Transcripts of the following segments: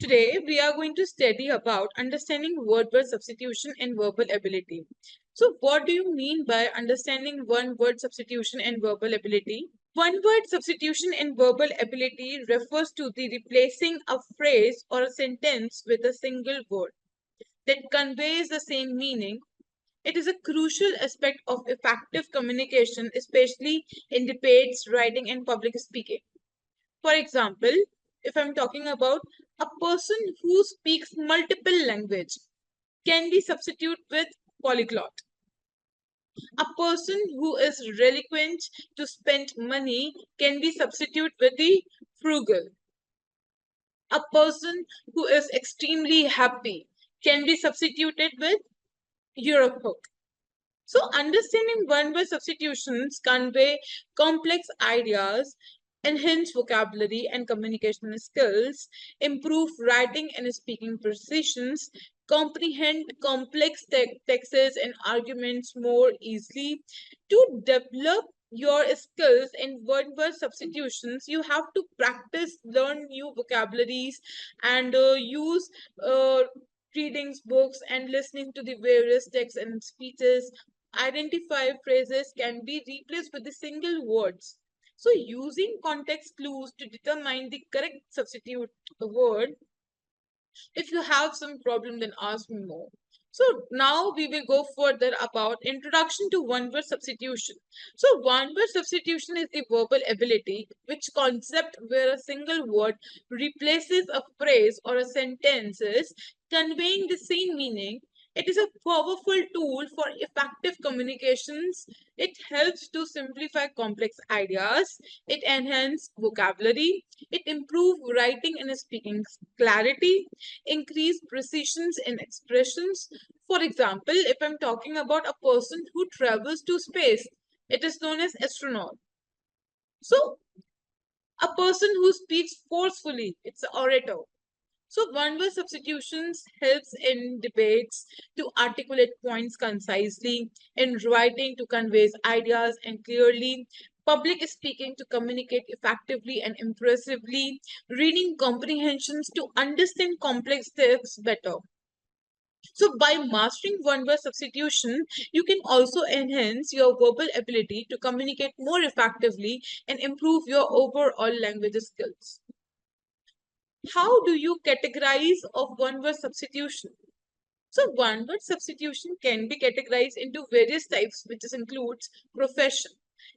Today, we are going to study about understanding word-word substitution and verbal ability. So, what do you mean by understanding one-word substitution and verbal ability? One-word substitution and verbal ability refers to the replacing a phrase or a sentence with a single word that conveys the same meaning. It is a crucial aspect of effective communication, especially in debates, writing, and public speaking. For example, if I'm talking about a person who speaks multiple language can be substituted with polyglot. A person who is reluctant to spend money can be substituted with the frugal. A person who is extremely happy can be substituted with Eurohook. So understanding one-word substitutions convey complex ideas, enhance vocabulary and communication skills, improve writing and speaking precisions, comprehend complex texts and arguments more easily. To develop your skills in one-word substitutions, you have to practice, learn new vocabularies, and use readings, books, and listening to the various texts and speeches. Identify phrases can be replaced with the single words. So using context clues to determine the correct substitute word. If you have some problem, then ask me more. So now we will go further about introduction to one-word substitution. So one-word substitution is the verbal ability, which concept where a single word replaces a phrase or a sentences conveying the same meaning. It is a powerful tool for effective communications. It helps to simplify complex ideas. It enhances vocabulary. It improves writing and speaking clarity, increase precisions in expressions. For example, if I'm talking about a person who travels to space, it is known as astronaut. So a person who speaks forcefully, it's an orator. So one-word substitutions helps in debates to articulate points concisely, in writing to convey ideas and clearly, public speaking to communicate effectively and impressively, reading comprehensions to understand complex texts better. So by mastering one-word substitution, you can also enhance your verbal ability to communicate more effectively and improve your overall language skills. How do you categorize of one-word substitution? So one-word substitution can be categorized into various types, which includes profession.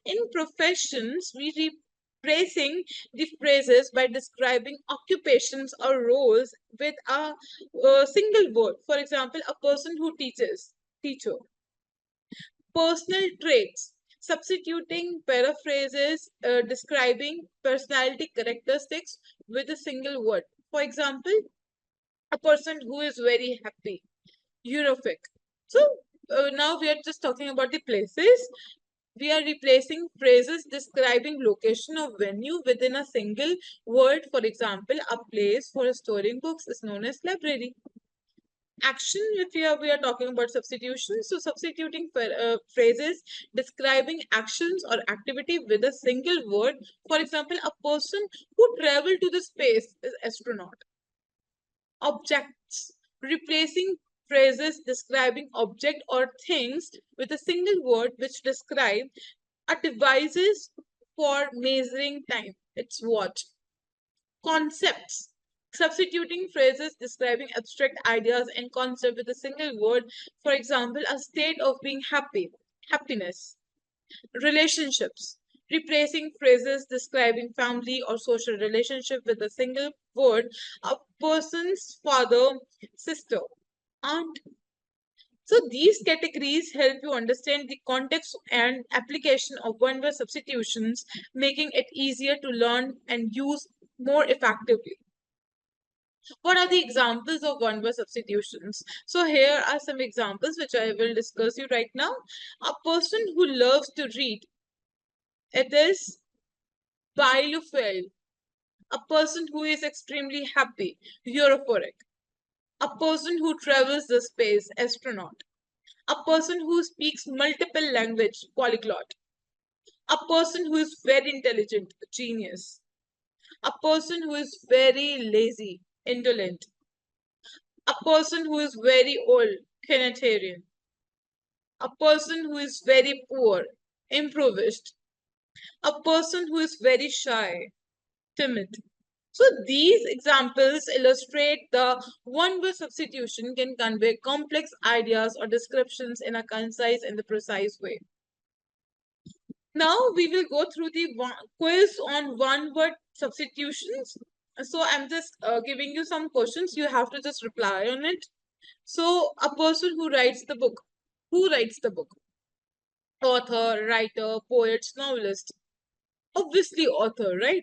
In professions, we replacing the phrases by describing occupations or roles with a single word. For example, a person who teaches, teacher. Personal traits, substituting paraphrases describing personality characteristics with a single word. For example, a person who is very happy, Eurofic. So now we are just talking about the places. We are replacing phrases describing location or venue within a single word. For example, a place for storing books is known as library. Action, if we are talking about substitution, so substituting phrases describing actions or activity with a single word. For example, a person who traveled to the space is astronaut. Objects, replacing phrases describing object or things with a single word which describe a devices for measuring time, it's watch. Concepts, substituting phrases describing abstract ideas and concept with a single word. For example, a state of being happy, happiness. Relationships, replacing phrases describing family or social relationship with a single word. A person's father, sister, aunt. So these categories help you understand the context and application of one-word substitutions, making it easier to learn and use more effectively. What are the examples of one-word substitutions? So here are some examples which I will discuss you right now. A person who loves to read, it is bilophile. A person who is extremely happy, euphoric. A person who travels the space, astronaut. A person who speaks multiple language, polyglot. A person who is very intelligent, genius. A person who is very lazy, indolent. A person who is very old, Canetarian. A person who is very poor, impoverished. A person who is very shy, timid. So these examples illustrate the one-word substitution can convey complex ideas or descriptions in a concise and the precise way. Now we will go through the quiz on one-word substitutions. So I'm just giving you some questions. You have to just reply on it. So a person who writes the book. Who writes the book? Author, writer, poet, novelist. Obviously author, right?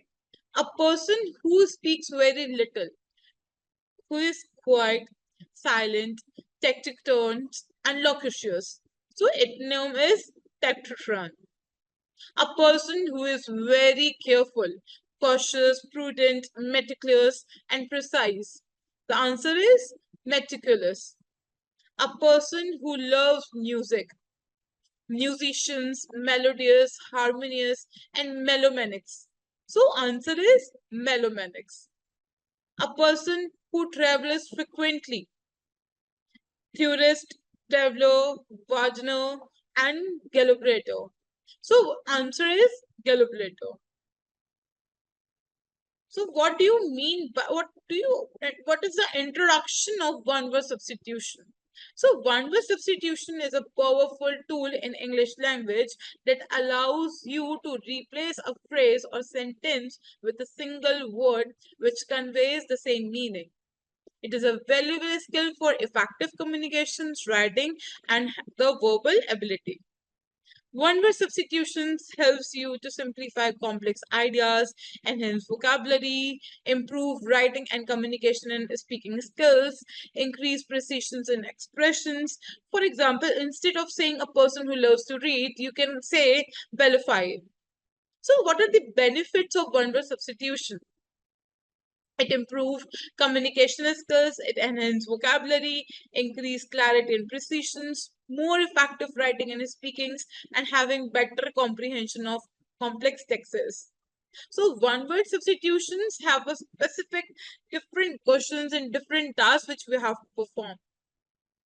A person who speaks very little, who is quiet, silent, taciturn, and loquacious. So its name is taciturn. A person who is very careful, cautious, prudent, meticulous, and precise. The answer is meticulous. A person who loves music, musicians, melodious, harmonious, and melomanics. So answer is melomanics. A person who travels frequently, tourist, traveler, Wagner, and Gallibrator. So answer is Gallibrator. So what do you mean by what is the introduction of one-word substitution? So one-word substitution is a powerful tool in English language that allows you to replace a phrase or sentence with a single word which conveys the same meaning. It is a valuable skill for effective communications, writing, and the verbal ability. One-word substitutions helps you to simplify complex ideas, enhance vocabulary, improve writing and communication and speaking skills, increase precisions in expressions. For example, instead of saying a person who loves to read, you can say bellify. So what are the benefits of one-word substitution? It improves communication skills, it enhances vocabulary, increase clarity and precision, more effective writing and speakings, and having better comprehension of complex texts. So one-word substitutions have a specific different questions and different tasks which we have to perform.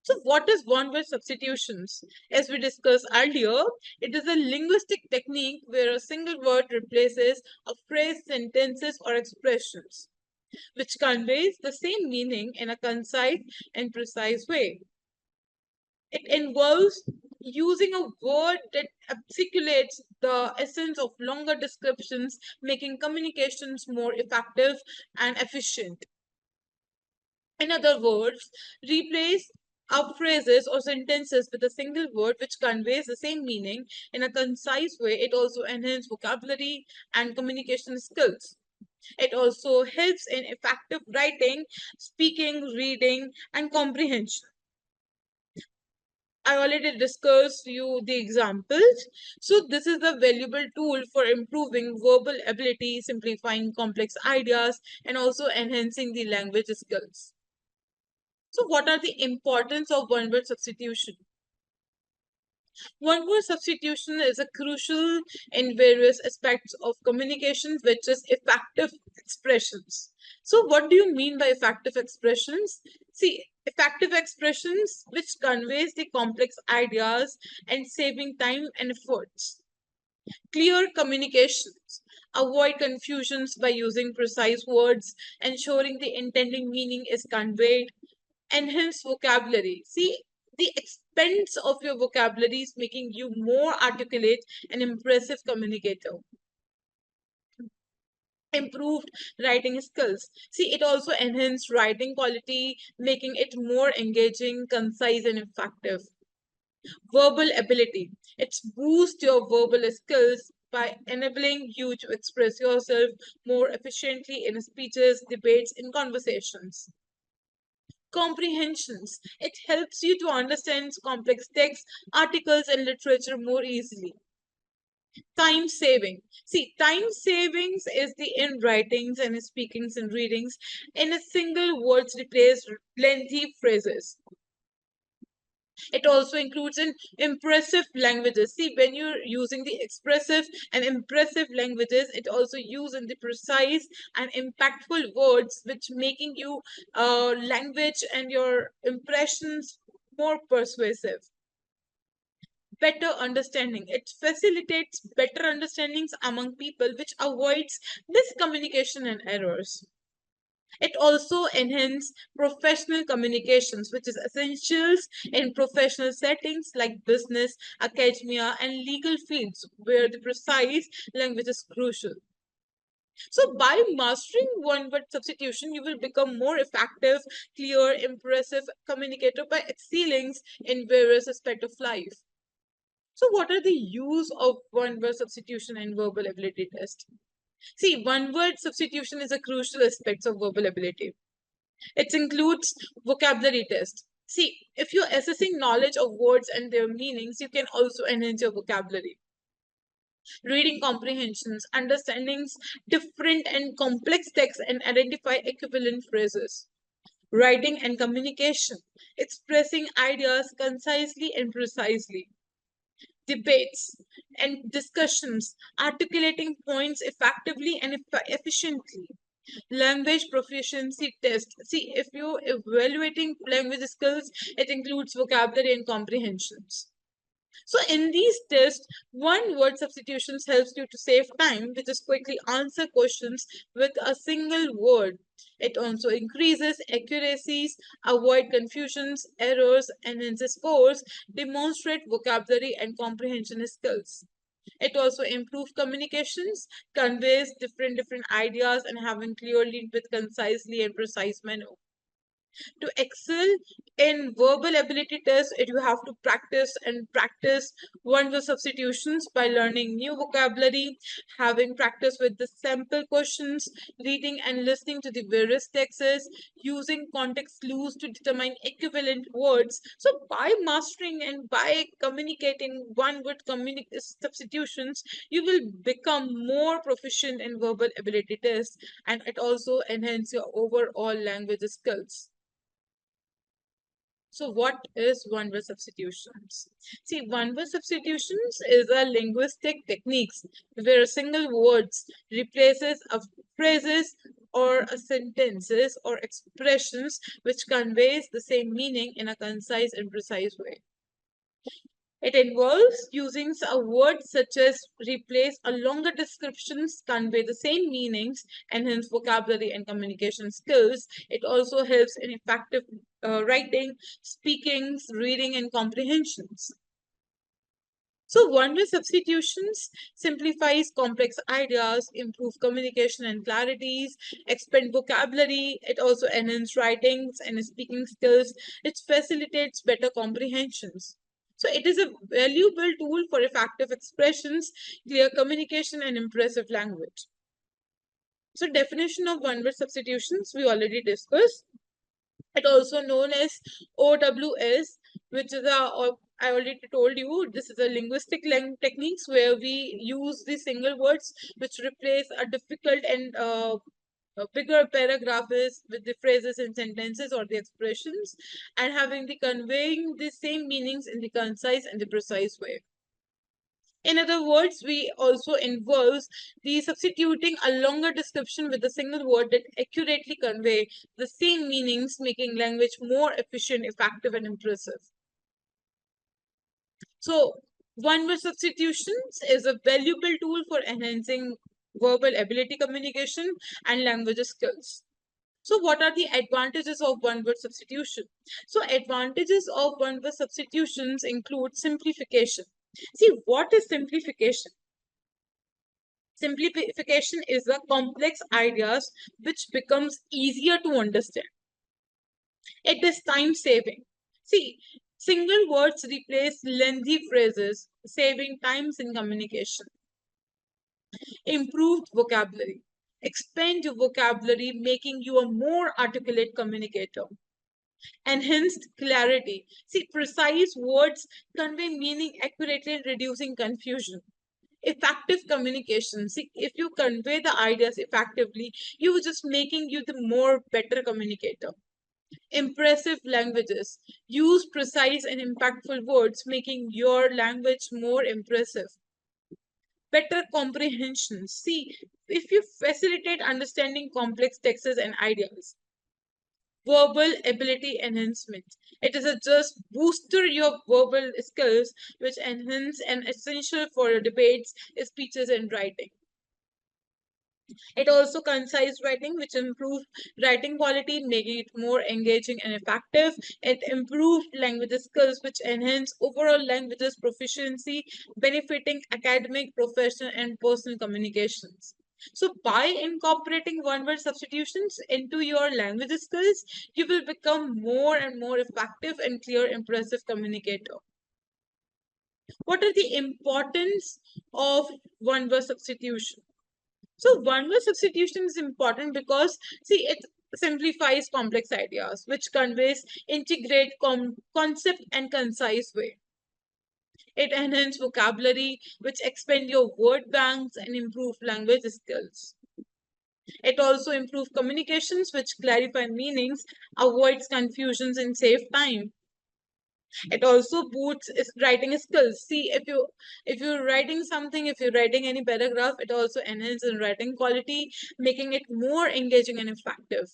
So what is one-word substitutions? As we discussed earlier, it is a linguistic technique where a single word replaces a phrase, sentences, or expressions, which conveys the same meaning in a concise and precise way. It involves using a word that articulates the essence of longer descriptions, making communications more effective and efficient. In other words, replace our phrases or sentences with a single word which conveys the same meaning in a concise way. It also enhances vocabulary and communication skills. It also helps in effective writing, speaking, reading, and comprehension. I already discussed you the examples. So this is a valuable tool for improving verbal ability, simplifying complex ideas, and also enhancing the language skills. So what are the importance of one-word substitution? One-word substitution is a crucial in various aspects of communication, which is effective expressions. So what do you mean by effective expressions? See, effective expressions which conveys the complex ideas and saving time and efforts. Clear communications. Avoid confusions by using precise words, ensuring the intended meaning is conveyed. Enhance vocabulary. See, the expense of your vocabulary is making you more articulate and impressive communicator. Improved writing skills. See, it also enhanced writing quality, making it more engaging, concise, and effective. Verbal ability. It boosts your verbal skills by enabling you to express yourself more efficiently in speeches, debates, and conversations. Comprehensions. It helps you to understand complex texts, articles, and literature more easily. Time saving. See, time savings is the in writings and speakings and readings in a single words replace lengthy phrases. It also includes in impressive languages. See, when you're using the expressive and impressive languages, it also use in the precise and impactful words, which making you language and your impressions more persuasive. Better understanding. It facilitates better understandings among people, which avoids miscommunication and errors. It also enhances professional communications, which is essentials in professional settings like business, academia, and legal fields, where the precise language is crucial. So, by mastering one word substitution, you will become more effective, clear, impressive communicator by excelling in various aspects of life. So, what are the use of one word substitution and verbal ability test? See, one word substitution is a crucial aspect of verbal ability. It includes vocabulary test. See, if you're assessing knowledge of words and their meanings, you can also enhance your vocabulary. Reading comprehensions, understandings different and complex texts and identify equivalent phrases. Writing and communication, expressing ideas concisely and precisely. Debates and discussions, articulating points effectively and efficiently. Language proficiency test. See, if you're evaluating language skills, it includes vocabulary and comprehensions. So in these tests, one word substitutions helps you to save time, which is quickly answer questions with a single word. It also increases accuracies, avoid confusions, errors, enhances scores, demonstrate vocabulary and comprehension skills. It also improves communications, conveys different ideas, and having clearly with concisely and precise manner. To excel in verbal ability tests, you have to practice and practice one word substitutions by learning new vocabulary, having practice with the sample questions, reading and listening to the various texts, using context clues to determine equivalent words. So by mastering and by communicating one word substitutions, you will become more proficient in verbal ability tests, and it also enhance your overall language skills. So what is one-word substitutions? See, one-word substitutions is a linguistic techniques where single words replaces a phrases or a sentences or expressions which conveys the same meaning in a concise and precise way. It involves using a word such as replace a longer descriptions, convey the same meanings, enhance vocabulary and communication skills. It also helps in effective writing, speakings, reading, and comprehensions. So one-way substitutions simplifies complex ideas, improve communication and clarities, expand vocabulary. It also enhances writings and speaking skills. It facilitates better comprehensions. So it is a valuable tool for effective expressions, clear communication, and impressive language. So definition of one-word substitutions we already discussed. It also known as OWS, which is I already told you, this is a linguistic techniques where we use the single words which replace a difficult and a bigger paragraphs with the phrases and sentences or the expressions, and having the conveying the same meanings in the concise and the precise way. In other words, we also involves the substituting a longer description with a single word that accurately convey the same meanings, making language more efficient, effective, and impressive. So, one-word substitutions is a valuable tool for enhancing verbal ability communication and language skills. So what are the advantages of one-word substitution? So advantages of one-word substitutions include simplification. See, what is simplification? Simplification is the complex ideas which becomes easier to understand. It is time saving. See, single words replace lengthy phrases, saving times in communication. Improved vocabulary. Expand your vocabulary, making you a more articulate communicator. Enhanced clarity. See, precise words convey meaning accurately and reducing confusion. Effective communication. See, if you convey the ideas effectively, you are just making you the more better communicator. Impressive languages. Use precise and impactful words, making your language more impressive. Better comprehension. See, if you facilitate understanding complex texts and ideas. Verbal ability enhancement. It is a just booster your verbal skills, which enhance and essential for your debates, speeches, and writing. It also concise writing, which improves writing quality, making it more engaging and effective. It improved language skills, which enhance overall languages proficiency, benefiting academic, professional, and personal communications. So, by incorporating one word substitutions into your language skills, you will become more and more effective and clear, impressive communicator. What are the importance of one word substitution? So one word substitution is important because see it simplifies complex ideas, which conveys integrate concept and concise way. It enhances vocabulary, which expand your word banks and improve language skills. It also improves communications, which clarify meanings, avoids confusions, and save time. It also boosts writing skills. See, if you're writing something, if you're writing any paragraph, it also enhances writing quality, making it more engaging and effective.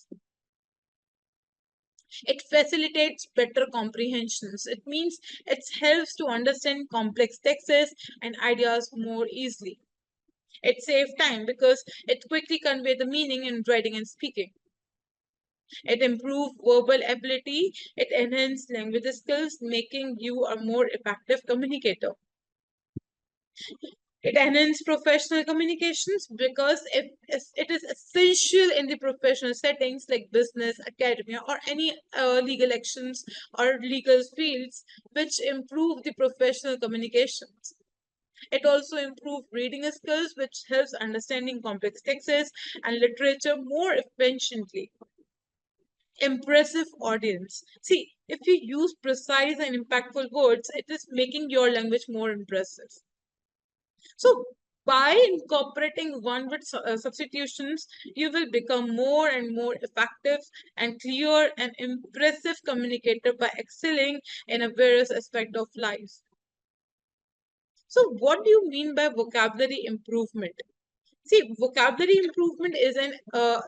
It facilitates better comprehensions. It means it helps to understand complex texts and ideas more easily. It saves time because it quickly conveys the meaning in writing and speaking. It improves verbal ability. It enhances language skills, making you a more effective communicator. It enhances professional communications because it is essential in the professional settings like business, academia, or any legal actions or legal fields, which improve the professional communications. It also improves reading skills, which helps understanding complex texts and literature more efficiently. Impressive audience. See, if you use precise and impactful words, it is making your language more impressive. So, by incorporating one word substitutions, you will become more and more effective and clear and impressive communicator by excelling in a various aspect of life. So, what do you mean by vocabulary improvement? See, vocabulary improvement is an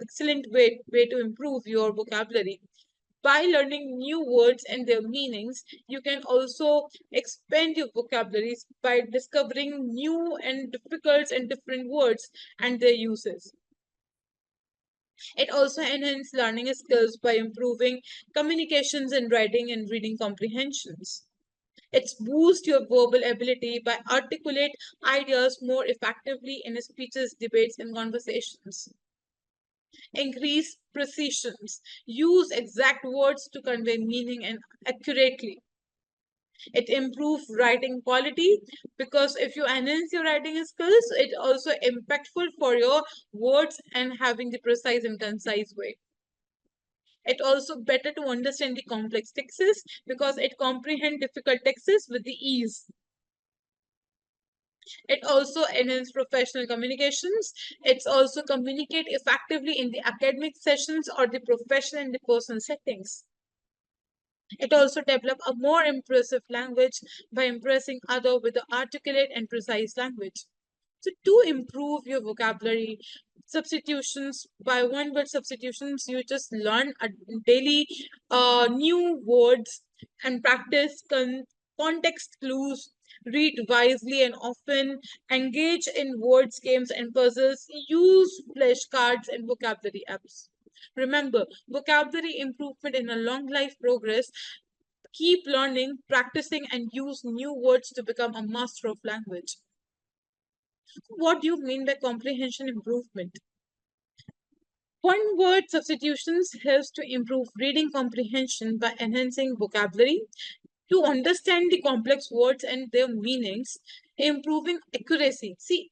excellent way to improve your vocabulary. By learning new words and their meanings, you can also expand your vocabularies by discovering new and difficult and different words and their uses. It also enhances learning skills by improving communications and writing and reading comprehensions. It boosts your verbal ability by articulate ideas more effectively in speeches, debates, and conversations. Increase precisions. Use exact words to convey meaning and accurately. It improves writing quality because if you enhance your writing skills, it also impactful for your words and having the precise and concise way. It also better to understand the complex texts because it comprehend difficult texts with the ease. It also enhances professional communications. It's also communicate effectively in the academic sessions or the professional and the personal settings. It also develop a more impressive language by impressing other with the articulate and precise language. So to improve your vocabulary, substitutions by one word substitutions, you just learn a daily new words and practice context clues, read wisely and often, engage in words, games, and puzzles, use flashcards and vocabulary apps. Remember, vocabulary improvement in a long life progress. Keep learning, practicing, and use new words to become a master of language. What do you mean by comprehension improvement? One word substitutions helps to improve reading comprehension by enhancing vocabulary, to understand the complex words and their meanings, improving accuracy. See,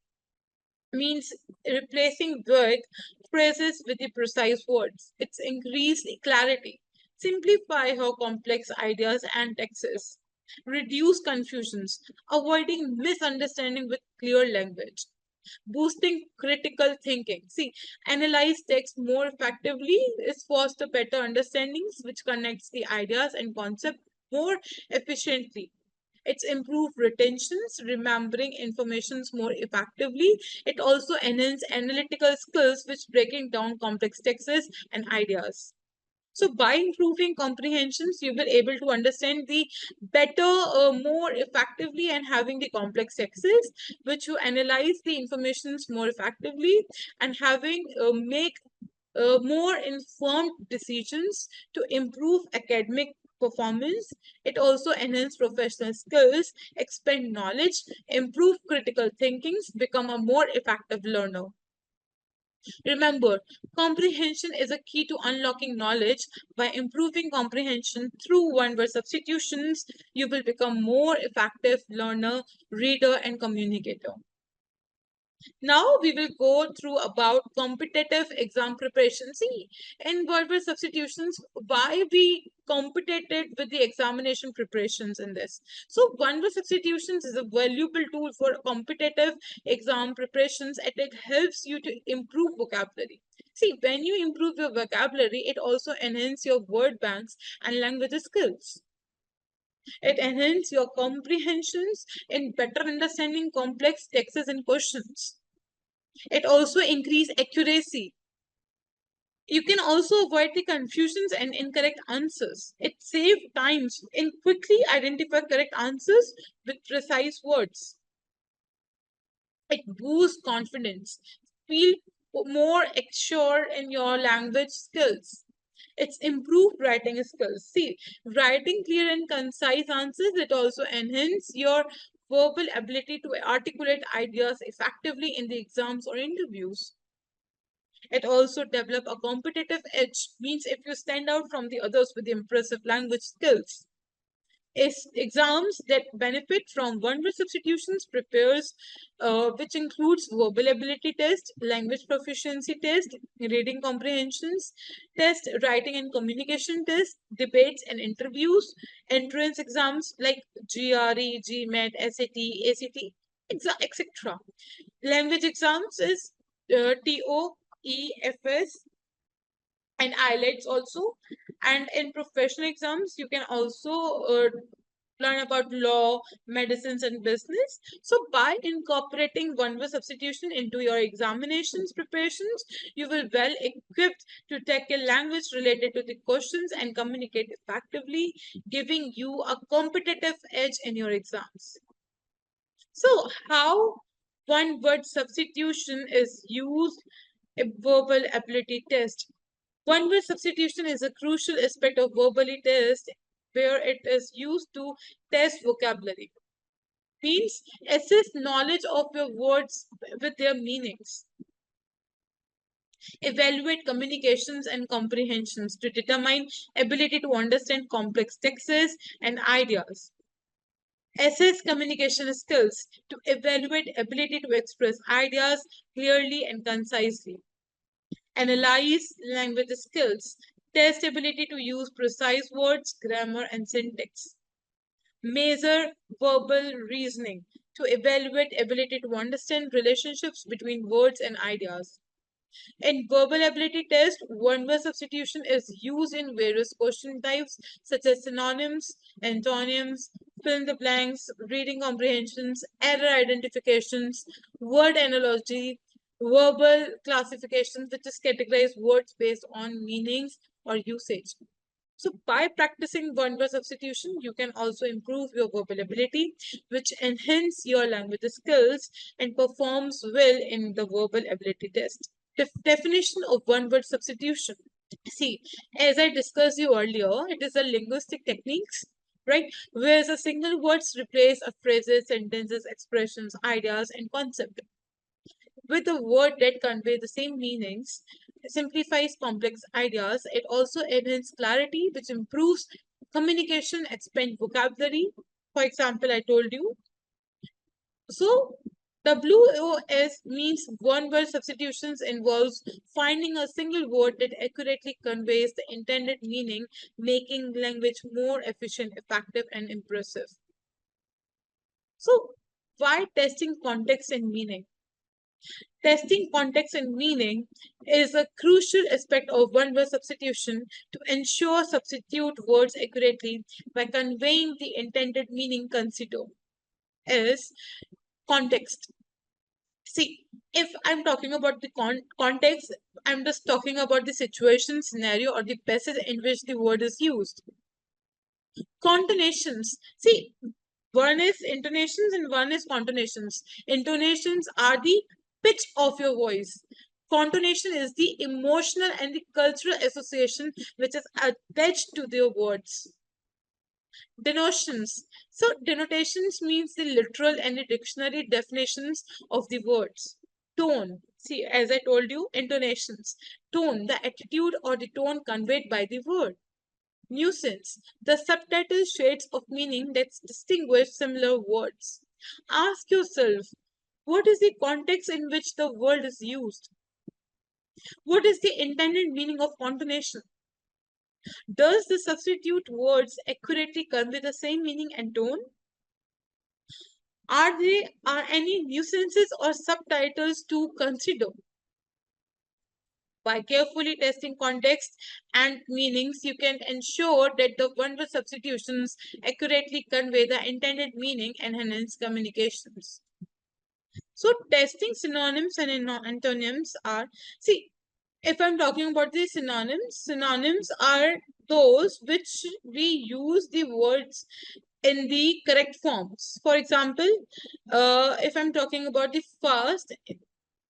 means replacing vague phrases with the precise words. It's increased clarity. Simplify how complex ideas and texts. Reduce confusions, avoiding misunderstanding with clear language. Boosting critical thinking. See, analyze text more effectively is foster better understandings, which connects the ideas and concept more efficiently. It's improved retentions, remembering informations more effectively. It also enhances analytical skills, which breaking down complex texts and ideas. So by improving comprehensions, you will able to understand the better, more effectively, and having the complex texts, which you analyze the informations more effectively and having make more informed decisions to improve academic performance. It also enhances professional skills, expand knowledge, improve critical thinkings, become a more effective learner. Remember, comprehension is a key to unlocking knowledge. By improving comprehension through one-word substitutions, you will become more effective learner, reader, and communicator. Now we will go through about competitive exam preparation. See, in word substitutions, why we competited with the examination preparations in this. So one-word substitutions is a valuable tool for competitive exam preparations, and it helps you to improve vocabulary. See, when you improve your vocabulary, it also enhances your word banks and language skills. It enhances your comprehensions in better understanding complex texts and questions. It also increase accuracy. You can also avoid the confusions and incorrect answers. It saves times in quickly identify correct answers with precise words. It boosts confidence. Feel more sure in your language skills. It's improved writing skills. See, writing clear and concise answers, it also enhance your verbal ability to articulate ideas effectively in the exams or interviews. It also develop a competitive edge, means if you stand out from the others with impressive language skills. Exams that benefit from one-word substitutions prepares, which includes verbal ability test, language proficiency test, reading comprehensions test, writing and communication test, debates and interviews, entrance exams like GRE, GMAT, SAT, ACT, etc. Language exams is TOEFS and IELTS also. And in professional exams, you can also learn about law, medicines, and business. So by incorporating one-word substitution into your examinations preparations, you will well equipped to tackle language related to the questions and communicate effectively, giving you a competitive edge in your exams. So how one-word substitution is used in verbal ability test. One-word substitution is a crucial aspect of verbally test where it is used to test vocabulary. Means assess knowledge of your words with their meanings. Evaluate communications and comprehensions to determine ability to understand complex texts and ideas. Assess communication skills to evaluate ability to express ideas clearly and concisely. Analyze language skills, test ability to use precise words, grammar, and syntax. Measure verbal reasoning to evaluate ability to understand relationships between words and ideas. In verbal ability test, one-word substitution is used in various question types such as synonyms, antonyms, fill in the blanks, reading comprehensions, error identifications, word analogy, verbal classifications, which is categorize words based on meanings or usage. So by practicing one-word substitution, you can also improve your verbal ability, which enhance your language skills and performs well in the verbal ability test. Definition of one-word substitution. See, as I discussed you earlier, it is a linguistic techniques, right? Where a single words replace a phrases, sentences, expressions, ideas, and concept with a word that convey the same meanings, simplifies complex ideas. It also enhances clarity, which improves communication, expand vocabulary. For example, I told you. So WOS means one-word substitutions involves finding a single word that accurately conveys the intended meaning, making language more efficient, effective, and impressive. So why testing context and meaning? Testing context and meaning is a crucial aspect of one-word substitution to ensure substitute words accurately by conveying the intended meaning. Consider is context. See, if I'm talking about the context, I'm just talking about the situation, scenario, or the passage in which the word is used. Contonations. See, one is intonations and one is contonations. Intonations are the pitch of your voice. Contonation is the emotional and the cultural association which is attached to their words. Denotations. So denotations means the literal and the dictionary definitions of the words. Tone. See, as I told you, intonations. Tone, the attitude or the tone conveyed by the word. Nuisance, the subtitle shades of meaning that distinguish similar words. Ask yourself, what is the context in which the word is used? What is the intended meaning of contonation? Does the substitute words accurately convey the same meaning and tone? Are any nuisances or subtitles to consider? By carefully testing context and meanings, you can ensure that the one-word substitutions accurately convey the intended meaning and enhance communications. So, testing synonyms and antonyms are, see, if I'm talking about the synonyms are those which we use the words in the correct forms. For example, if I'm talking about the fast,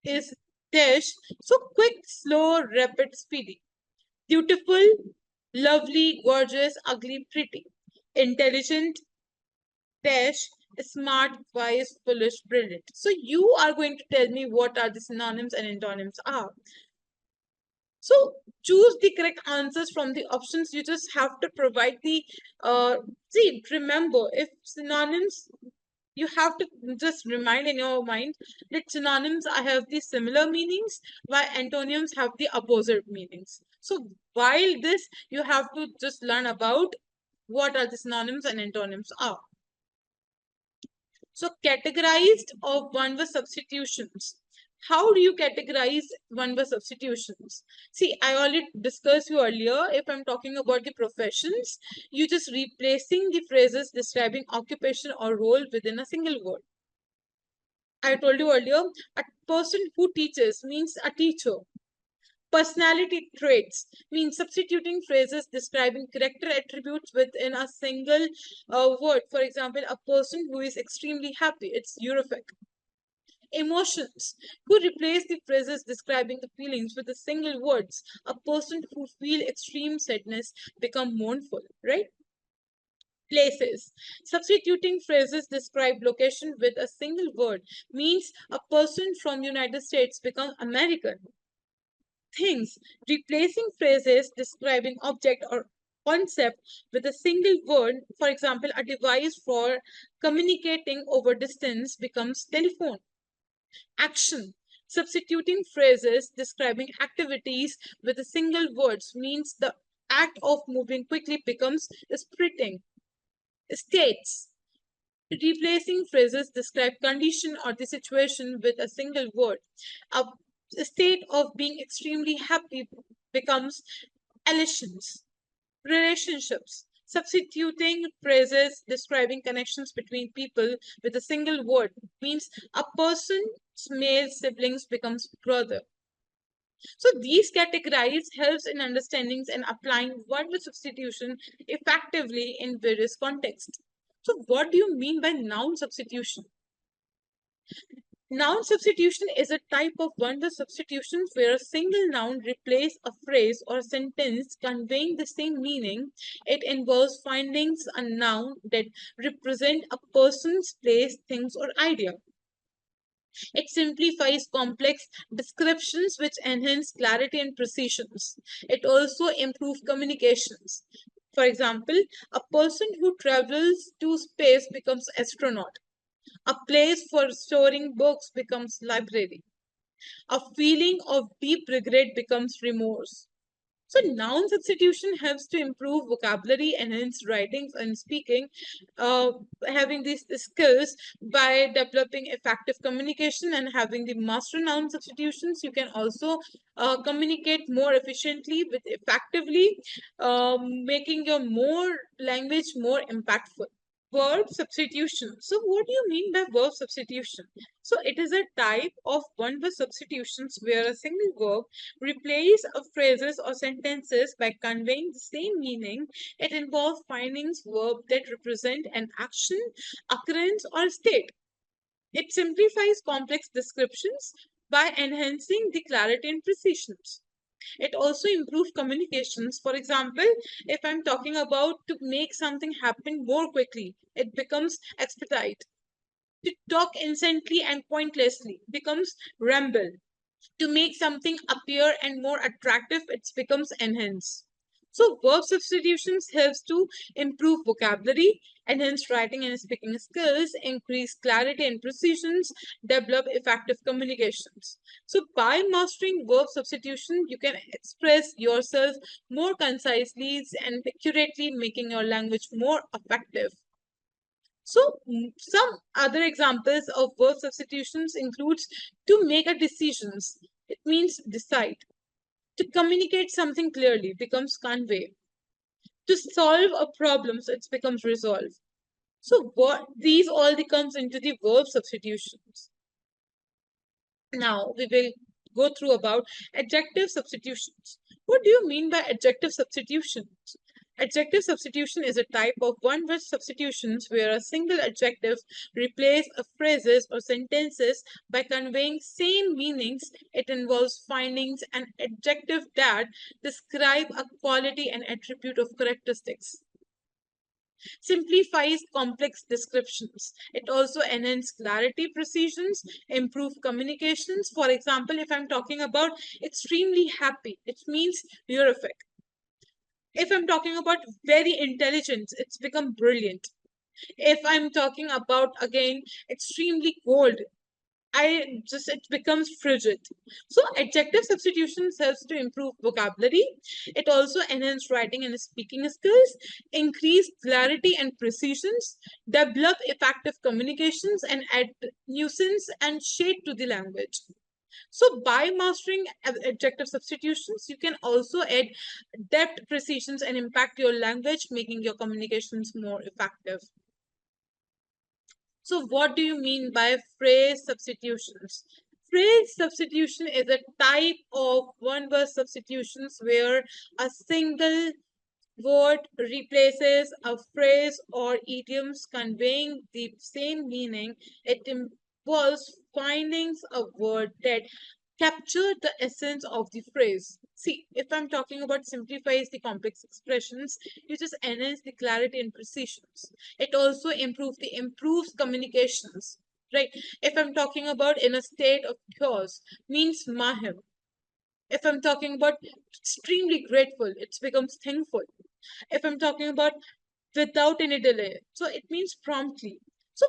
is dash, so quick, slow, rapid, speedy. Beautiful, lovely, gorgeous, ugly, pretty. Intelligent, dash, smart, wise, foolish, brilliant. So you are going to tell me what are the synonyms and antonyms are. So choose the correct answers from the options. You just have to provide the, see, remember, if synonyms, you have to just remind in your mind that synonyms have the similar meanings, while antonyms have the opposite meanings. So while this, you have to just learn about what are the synonyms and antonyms are. So categorized of one-word substitutions. How do you categorize one-word substitutions? See, I already discussed you earlier. If I'm talking about the professions, you just replacing the phrases describing occupation or role within a single word. I told you earlier, a person who teaches means a teacher. Personality traits means substituting phrases describing character attributes within a single word. For example, a person who is extremely happy, it's euphoric. Emotions, who replace the phrases describing the feelings with a single words. A person who feel extreme sadness become mournful, right? Places, substituting phrases describe location with a single word means a person from United States become American. Things, replacing phrases describing object or concept with a single word. For example, a device for communicating over distance becomes telephone. Action, substituting phrases describing activities with a single word means the act of moving quickly becomes sprinting. States, replacing phrases describe condition or the situation with a single word. A state of being extremely happy becomes elations. Relationships, substituting phrases describing connections between people with a single word means a person's male siblings becomes brother. So these categories helps in understanding and applying word substitution effectively in various contexts. So what do you mean by noun substitution? Noun substitution is a type of one-word substitution where a single noun replaces a phrase or sentence conveying the same meaning. It involves finding a noun that represent a person's place, things, or idea. It simplifies complex descriptions which enhance clarity and precision. It also improves communications. For example, a person who travels to space becomes astronaut. A place for storing books becomes library. A feeling of deep regret becomes remorse. So noun substitution helps to improve vocabulary, enhance writings and speaking, uh, having these skills by developing effective communication and having the master noun substitutions. You can also communicate more efficiently with effectively, making your more language more impactful. Verb substitution. So, what do you mean by verb substitution? So, it is a type of one word substitutions where a single verb replace phrases or sentences by conveying the same meaning. It involves finding verbs that represent an action, occurrence, or state. It simplifies complex descriptions by enhancing the clarity and precision. It also improves communications. For example, if I'm talking about to make something happen more quickly, it becomes expedite. To talk instantly and pointlessly becomes ramble. To make something appear and more attractive, it becomes enhance. So verb substitutions helps to improve vocabulary, enhance writing and speaking skills, increase clarity and precisions, develop effective communications. So by mastering verb substitution, you can express yourself more concisely and accurately, making your language more effective. So some other examples of verb substitutions includes to make a decisions. It means decide. To communicate something clearly becomes convey. To solve a problem, so it becomes resolve. So what these all comes into the verb substitutions. Now we will go through about adjective substitutions. What do you mean by adjective substitutions? Adjective substitution is a type of one-word substitutions where a single adjective replaces a phrases or sentences by conveying same meanings. It involves findings an adjective that describe a quality and attribute of characteristics. Simplifies complex descriptions. It also enhances clarity, precisions, improve communications. For example, if I'm talking about extremely happy, it means horrific. If I'm talking about very intelligent, it's become brilliant. If I'm talking about again extremely cold, it becomes frigid. So adjective substitutions helps to improve vocabulary. It also enhances writing and speaking skills, increase clarity and precisions, develop effective communications, and add nuisance and shade to the language. So by mastering adjective substitutions, you can also add depth, precisions, and impact your language, making your communications more effective. So what do you mean by phrase substitutions? Phrase substitution is a type of one-word substitutions where a single word replaces a phrase or idioms conveying the same meaning. It involves findings a word that capture the essence of the phrase. See, if I'm talking about simplifies the complex expressions, you just enhance the clarity and precisions. It also improves communications. Right. If I'm talking about in a state of chaos, means mahim. If I'm talking about extremely grateful, it becomes thankful. If I'm talking about without any delay, so it means promptly. So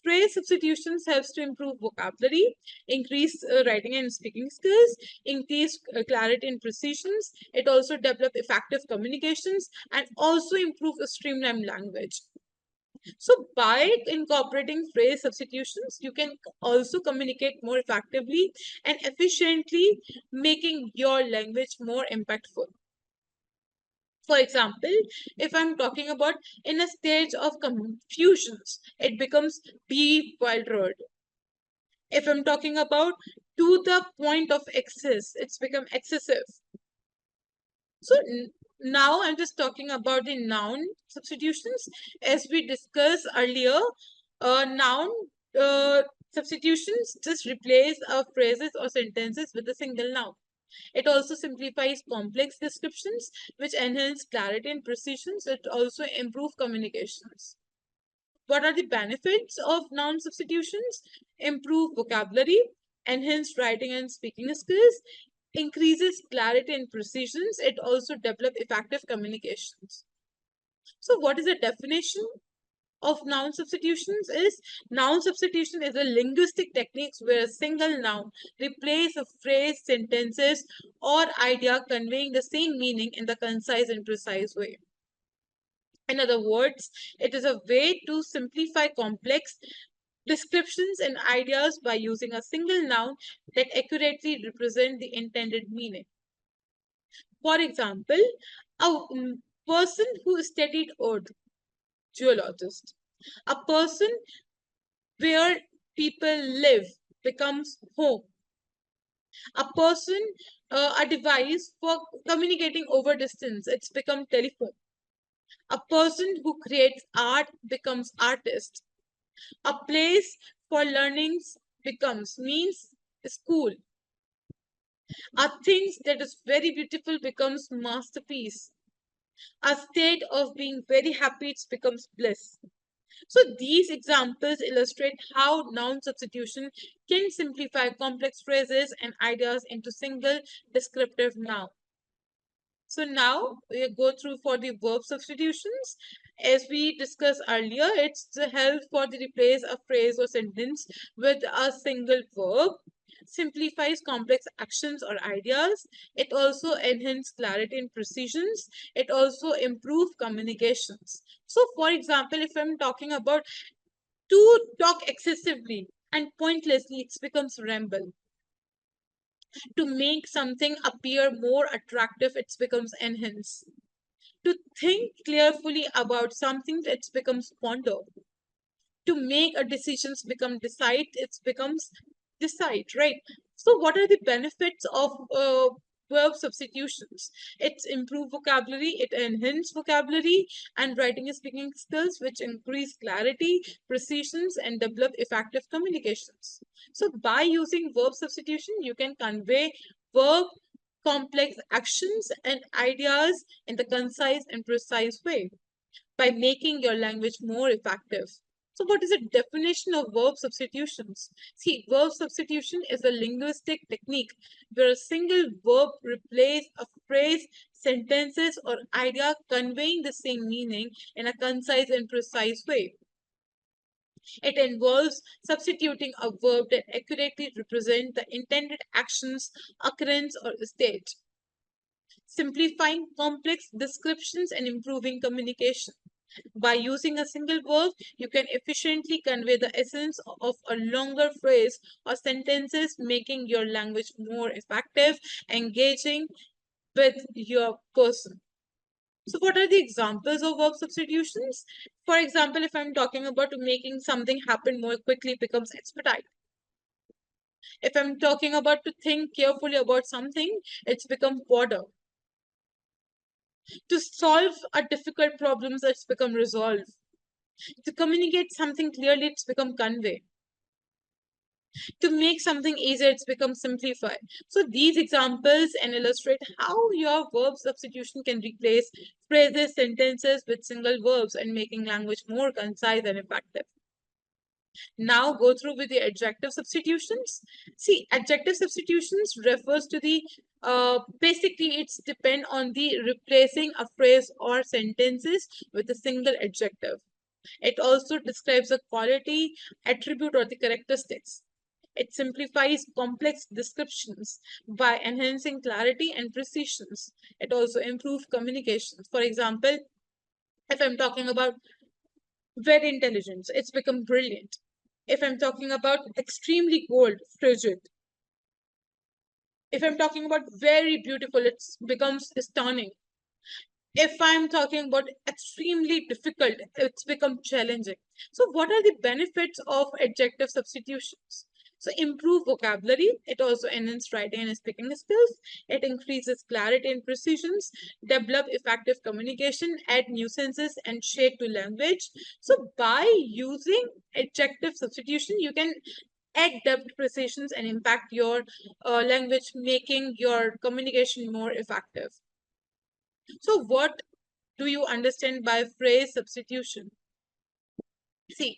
phrase substitutions helps to improve vocabulary, increase writing and speaking skills, increase clarity and precisions. It also develop effective communications and also improve a streamlined language. So by incorporating phrase substitutions, you can also communicate more effectively and efficiently, making your language more impactful. For example, if I'm talking about in a stage of confusions, it becomes be wildered. If I'm talking about to the point of excess, it's become excessive. So now I'm just talking about the noun substitutions. As we discussed earlier, noun substitutions just replace phrases or sentences with a single noun. It also simplifies complex descriptions, which enhance clarity and precision. It also improves communications. What are the benefits of noun substitutions? Improve vocabulary, enhance writing and speaking skills, increases clarity and precision. It also develops effective communications. So what is the definition of noun substitutions is noun substitution is a linguistic technique where a single noun replaces a phrase, sentences, or idea conveying the same meaning in the concise and precise way. In other words, it is a way to simplify complex descriptions and ideas by using a single noun that accurately represent the intended meaning. For example, a person who studied earth, geologist. A person where people live becomes home. A person, a device for communicating over distance, it's become telephone. A person who creates art becomes artist. A place for learnings means school. A thing that is very beautiful becomes masterpiece. A state of being very happy it becomes bliss. So these examples illustrate how noun substitution can simplify complex phrases and ideas into single descriptive noun. So now we go through for the verb substitutions. As we discussed earlier, it's the help for the replace a phrase or sentence with a single verb, simplifies complex actions or ideas. It also enhances clarity and precisions. It also improves communications. So for example, if I'm talking about to talk excessively and pointlessly, it becomes ramble. To make something appear more attractive, it becomes enhance. To think carefully about something, it becomes ponder. To make a decisions become decide, it becomes decide, right? So what are the benefits of verb substitutions? It's improve vocabulary, it enhance vocabulary and writing and speaking skills, which increase clarity, precisions, and develop effective communications. So by using verb substitution, you can convey verb complex actions and ideas in the concise and precise way by making your language more effective. So what is the definition of verb substitutions? See, verb substitution is a linguistic technique where a single verb replaces a phrase, sentences, or idea conveying the same meaning in a concise and precise way. It involves substituting a verb that accurately represents the intended actions, occurrence, or state, simplifying complex descriptions and improving communication. By using a single verb, you can efficiently convey the essence of a longer phrase or sentences, making your language more effective, engaging with your person. So what are the examples of verb substitutions? For example, if I'm talking about making something happen more quickly, it becomes expedite. If I'm talking about to think carefully about something, it's become ponder. To solve a difficult problems, it's become resolve. To communicate something clearly, it's become convey. To make something easier, it's become simplify. So these examples and illustrate how your verb substitution can replace phrases, sentences with single verbs and making language more concise and effective. Now go through with the adjective substitutions. See, adjective substitutions refers to the basically it's depend on the replacing a phrase or sentences with a single adjective. It also describes a quality, attribute, or the characteristics. It simplifies complex descriptions by enhancing clarity and precision. It also improves communication. For example, if I'm talking about very intelligent, it's become brilliant. If I'm talking about extremely cold, frigid. If I'm talking about very beautiful, it becomes stunning. If I'm talking about extremely difficult, it's become challenging. So what are the benefits of adjective substitutions? So improve vocabulary. It also enhances writing and speaking skills. It increases clarity and precisions, develop effective communication, add nuances and shade to language. So by using adjective substitution, you can add depth, precisions, and impact your language, making your communication more effective. So what do you understand by phrase substitution? See,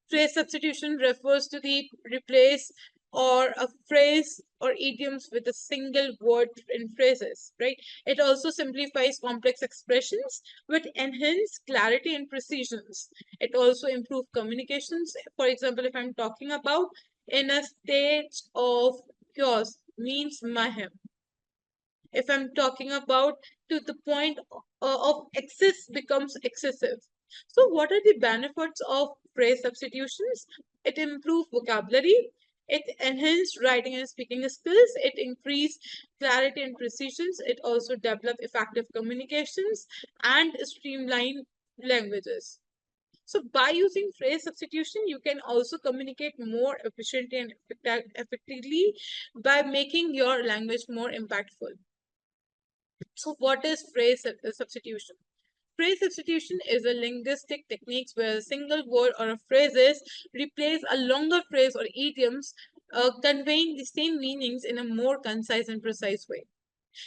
phrase substitution refers to the replace or a phrase or idioms with a single word in phrases, right? It also simplifies complex expressions with enhanced clarity and precisions. It also improves communications. For example, if I'm talking about in a state of chaos means mayhem. If I'm talking about to the point of excess becomes excessive. So, what are the benefits of phrase substitutions? It improves vocabulary, it enhances writing and speaking skills, it increases clarity and precisions, it also develops effective communications and streamline languages. So, by using phrase substitution, you can also communicate more efficiently and effectively by making your language more impactful. So, what is phrase substitution? Phrase substitution is a linguistic technique where a single word or a phrases replace a longer phrase or idioms, conveying the same meanings in a more concise and precise way.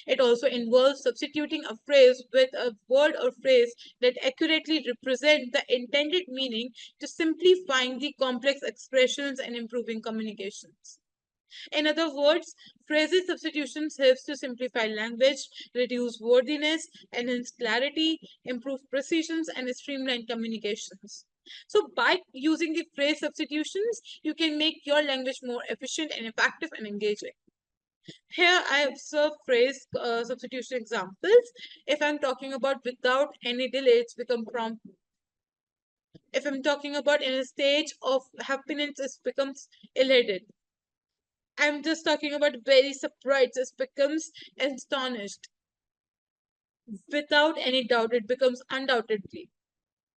It also involves substituting a phrase with a word or phrase that accurately represent the intended meaning to simplifying the complex expressions and improving communications. In other words, phrase substitutions helps to simplify language, reduce wordiness, enhance clarity, improve precisions, and streamline communications. So by using the phrase substitutions, you can make your language more efficient and effective and engaging. Here I observe phrase substitution examples. If I'm talking about without any delay, it's become prompt. If I'm talking about in a stage of happiness, it becomes elated. I'm just talking about very surprised, it becomes astonished. Without any doubt, it becomes undoubtedly.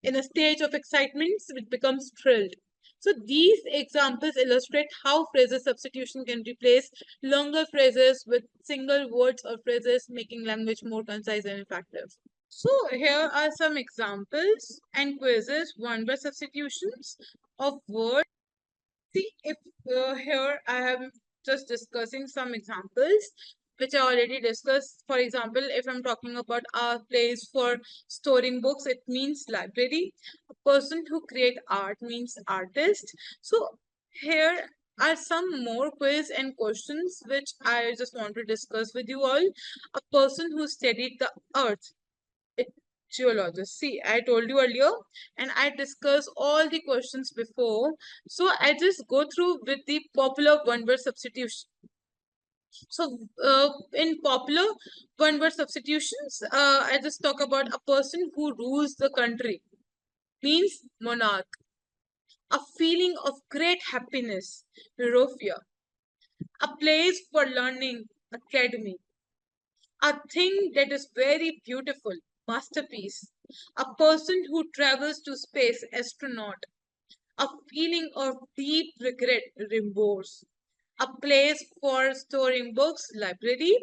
In a stage of excitement, it becomes thrilled. So these examples illustrate how phrases substitution can replace longer phrases with single words or phrases, making language more concise and effective. So here are some examples and quizzes, one-word substitutions of words. See, if here I am just discussing some examples which I already discussed. For example, if I'm talking about a place for storing books, it means library. A person who create art means artist. So here are some more quiz and questions which I just want to discuss with you all. A person who studied the earth, it geologist. See, I told you earlier, and I discussed all the questions before. So I just go through with the popular one-word substitution. So in popular one-word substitutions, I just talk about a person who rules the country, means monarch. A feeling of great happiness, Euphia. A place for learning, academy. A thing that is very beautiful, masterpiece. A person who travels to space, astronaut. A feeling of deep regret, remorse. A place for storing books, library.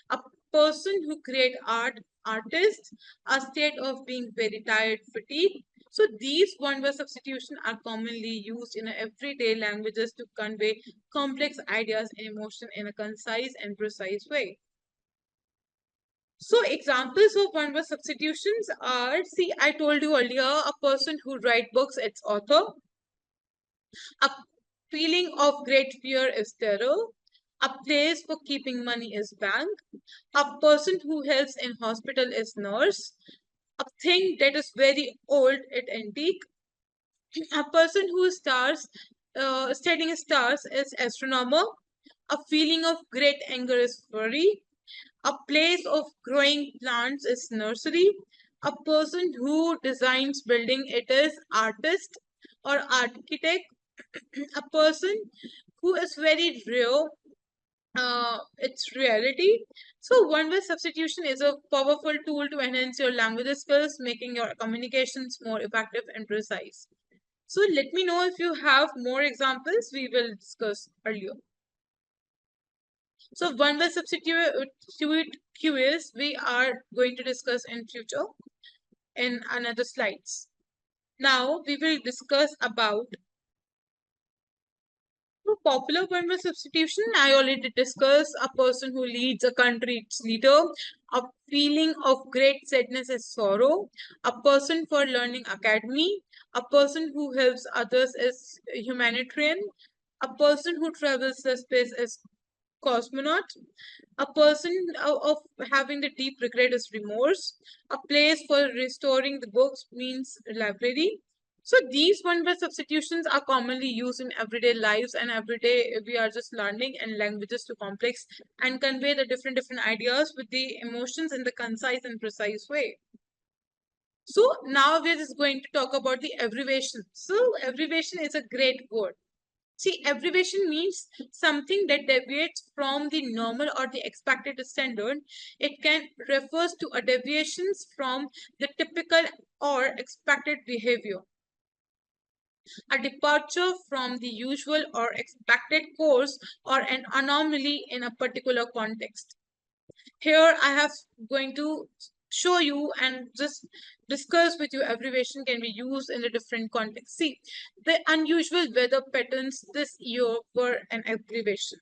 A person who create art, artist. A state of being very tired, fatigue. So these one-word substitution are commonly used in everyday languages to convey complex ideas and emotion in a concise and precise way. So examples of one-word substitutions are, see, I told you earlier, a person who write books, it's author. A feeling of great fear is terror. A place for keeping money is bank. A person who helps in hospital is nurse. A thing that is very old, it antique. A person who studying stars is astronomer. A feeling of great anger is worry. A place of growing plants is nursery. A person who designs building, it is artist or architect. A person who is very real, it's reality. So one-word substitution is a powerful tool to enhance your language skills, making your communications more effective and precise. So let me know if you have more examples we will discuss earlier. So one-word substitute quiz we are going to discuss in future in another slides. Now we will discuss about popular one-word substitution. I already discussed a person who leads a country, its leader. A feeling of great sadness is sorrow. A person for learning academy. A person who helps others is humanitarian. A person who travels the space is cosmonaut. A person of having the deep regret is remorse. A place for restoring the books means library. So these one-word substitutions are commonly used in everyday lives, and every day we are just learning and languages to complex and convey the different ideas with the emotions in the concise and precise way. So now we're just going to talk about the abbreviation. So abbreviation is a great word. See, abbreviation means something that deviates from the normal or the expected standard. It can refers to a deviations from the typical or expected behavior, a departure from the usual or expected course, or an anomaly in a particular context. Here I have going to show you and just discuss with you abbreviation can be used in a different context. See, the unusual weather patterns this year were an abbreviation,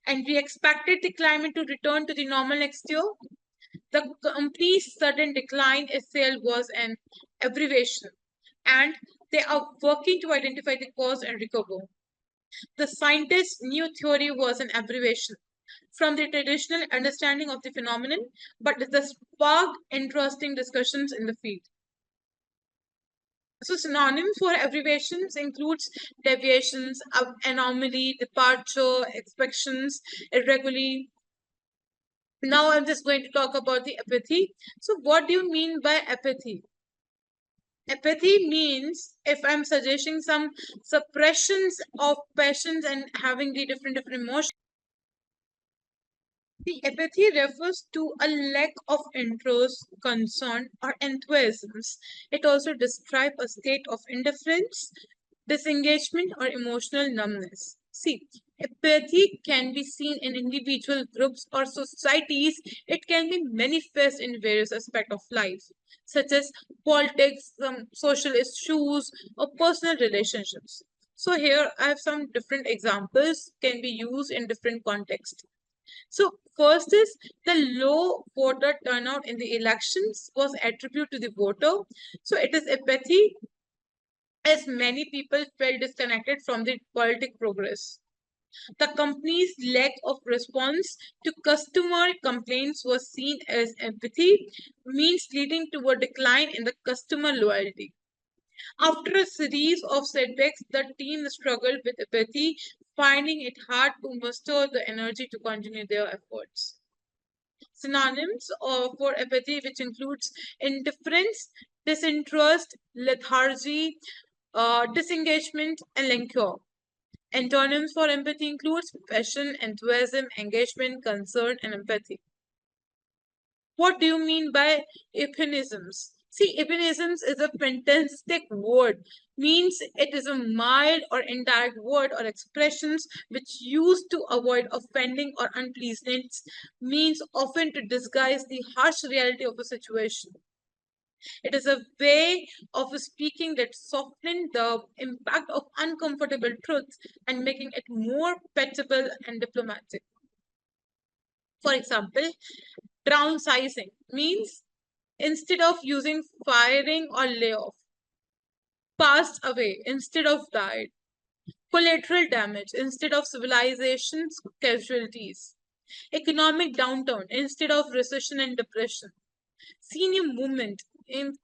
and we expected the climate to return to the normal next year. The complete sudden decline in sale was an abbreviation, and they are working to identify the cause and recover. The scientist's new theory was an abbreviation from the traditional understanding of the phenomenon, but it has sparked interesting discussions in the field. So synonyms for abbreviations includes deviations, anomaly, departure, expectations, irregularity. Now I'm just going to talk about the apathy. So what do you mean by apathy? Apathy means if I'm suggesting some suppressions of passions and having the different emotions. The apathy refers to a lack of interest, concern, or enthusiasm. It also describes a state of indifference, disengagement, or emotional numbness. See, apathy can be seen in individual groups or societies. It can be manifest in various aspects of life, such as politics, social issues, or personal relationships. So here I have some different examples can be used in different contexts. So first is the low voter turnout in the elections was attributed to the voter. So it is apathy as many people felt disconnected from the politic progress. The company's lack of response to customer complaints was seen as apathy, means leading to a decline in the customer loyalty. After a series of setbacks, the team struggled with apathy, finding it hard to muster the energy to continue their efforts. Synonyms for apathy, which includes indifference, disinterest, lethargy, disengagement, and languor. Antonyms for empathy includes passion, enthusiasm, engagement, concern, and empathy. What do you mean by euphemisms? See, euphemisms is a fantastic word, means it is a mild or indirect word or expressions which used to avoid offending or unpleasantness, means often to disguise the harsh reality of a situation. It is a way of speaking that softens the impact of uncomfortable truths and making it more palatable and diplomatic. For example, downsizing means instead of using firing or layoff, passed away instead of died, collateral damage instead of civilization's casualties, economic downturn instead of recession and depression, senior movement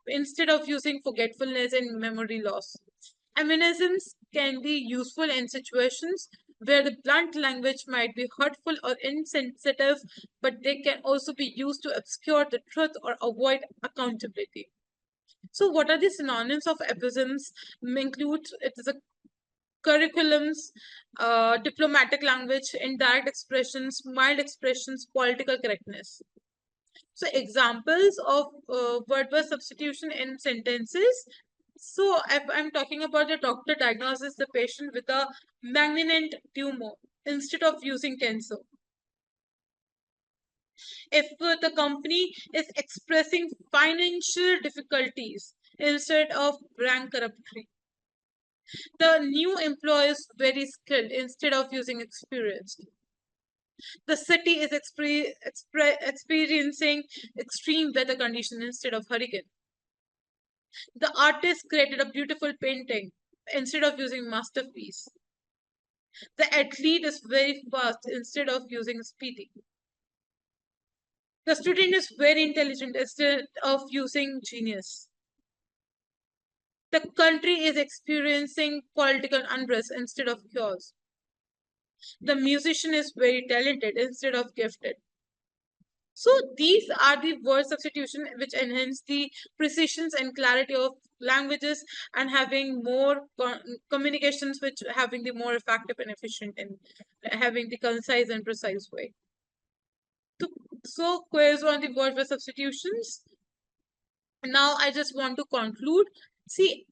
instead of using forgetfulness and memory loss. Aminisms can be useful in situations where the blunt language might be hurtful or insensitive, but they can also be used to obscure the truth or avoid accountability. So, what are the synonyms of episms? Include it is a curriculums, diplomatic language, indirect expressions, mild expressions, political correctness. So examples of word-word substitution in sentences. So if I'm talking about the doctor diagnoses the patient with a malignant tumor instead of using cancer. If the company is expressing financial difficulties instead of bankruptcy. The new employee is very skilled instead of using experienced. The city is experiencing extreme weather conditions instead of hurricane. The artist created a beautiful painting instead of using masterpiece. The athlete is very fast instead of using speedy. The student is very intelligent instead of using genius. The country is experiencing political unrest instead of chaos. The musician is very talented instead of gifted. So these are the word substitution which enhance the precisions and clarity of languages and having more communications which having the more effective and efficient and having the concise and precise way. So quiz on the word word substitutions. Now I just want to conclude. See,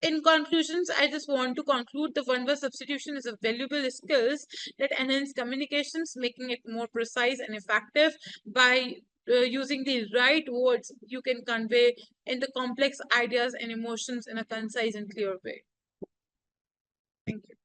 in conclusions, I just want to conclude the one word substitution is a valuable skills that enhance communications, making it more precise and effective by using the right words you can convey in the complex ideas and emotions in a concise and clear way. Thank you.